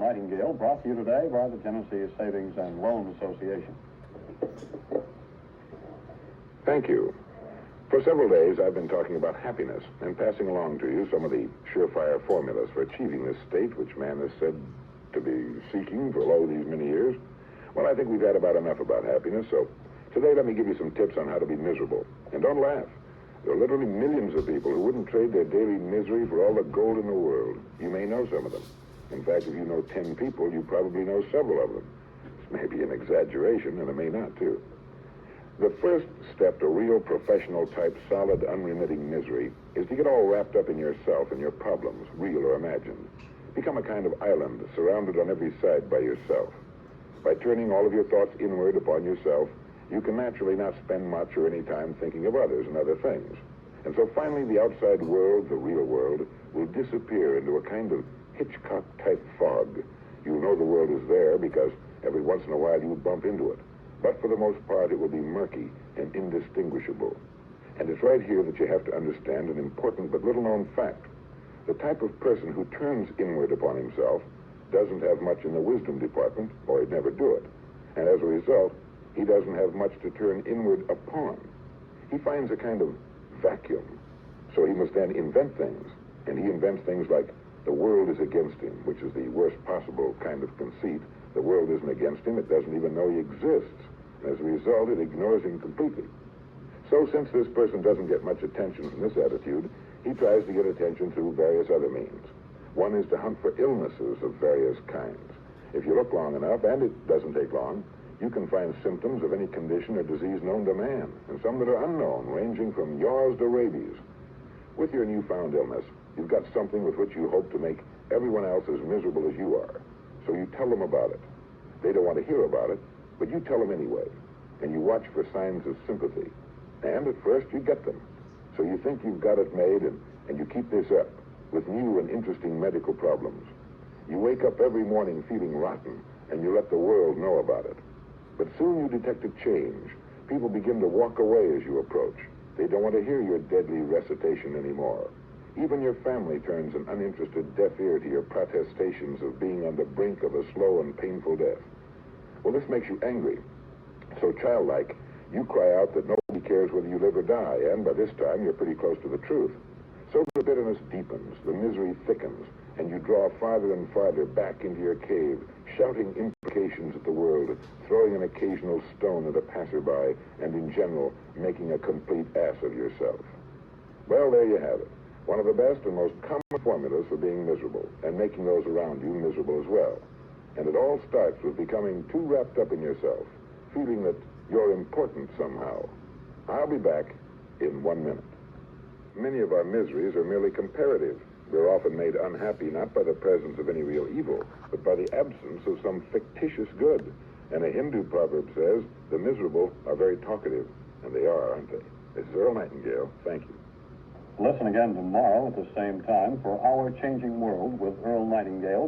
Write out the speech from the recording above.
Nightingale, brought to you today by the Tennessee Savings and Loan Association. Thank you. For several days, I've been talking about happiness and passing along to you some of the surefire formulas for achieving this state which man is said to be seeking for these many years. Well, I think we've had about enough about happiness, so today let me give you some tips on how to be miserable. And don't laugh. There are literally millions of people who wouldn't trade their daily misery for all the gold in the world. You may know some of them. In fact, if you know 10 people, you probably know several of them. This may be an exaggeration, and it may not, too. The first step to real professional-type, solid, unremitting misery is to get all wrapped up in yourself and your problems, real or imagined. Become a kind of island surrounded on every side by yourself. By turning all of your thoughts inward upon yourself, you can naturally not spend much or any time thinking of others and other things. And so finally the outside world, the real world, will disappear into a kind of Hitchcock-type fog. You'll know the world is there because every once in a while you bump into it. But for the most part, it will be murky and indistinguishable. And it's right here that you have to understand an important but little-known fact. The type of person who turns inward upon himself doesn't have much in the wisdom department, or he'd never do it. And as a result, he doesn't have much to turn inward upon. He finds a kind of vacuum. So he must then invent things. And he invents things like the world is against him, which is the worst possible kind of conceit. The world isn't against him. It doesn't even know he exists. And as a result, it ignores him completely. So since this person doesn't get much attention from this attitude, he tries to get attention through various other means. One is to hunt for illnesses of various kinds. If you look long enough, and it doesn't take long, you can find symptoms of any condition or disease known to man, and some that are unknown, ranging from yaws to rabies. With your newfound illness, you've got something with which you hope to make everyone else as miserable as you are. So you tell them about it. They don't want to hear about it, but you tell them anyway. And you watch for signs of sympathy. And at first you get them. So you think you've got it made, and you keep this up with new and interesting medical problems. You wake up every morning feeling rotten, and you let the world know about it. But soon you detect a change. People begin to walk away as you approach. They don't want to hear your deadly recitation anymore. Even your family turns an uninterested deaf ear to your protestations of being on the brink of a slow and painful death. Well, this makes you angry. So childlike, you cry out that nobody cares whether you live or die, and by this time you're pretty close to the truth. So the bitterness deepens, the misery thickens, and you draw farther and farther back into your cave, shouting imprecations at the world, throwing an occasional stone at a passerby, and in general, making a complete ass of yourself. Well, there you have it. One of the best and most common formulas for being miserable, and making those around you miserable as well. And it all starts with becoming too wrapped up in yourself, feeling that you're important somehow. I'll be back in 1 minute. Many of our miseries are merely comparative. We're often made unhappy not by the presence of any real evil, but by the absence of some fictitious good. And a Hindu proverb says, the miserable are very talkative. And they are, aren't they? This is Earl Nightingale. Thank you. Listen again tomorrow at the same time for Our Changing World with Earl Nightingale.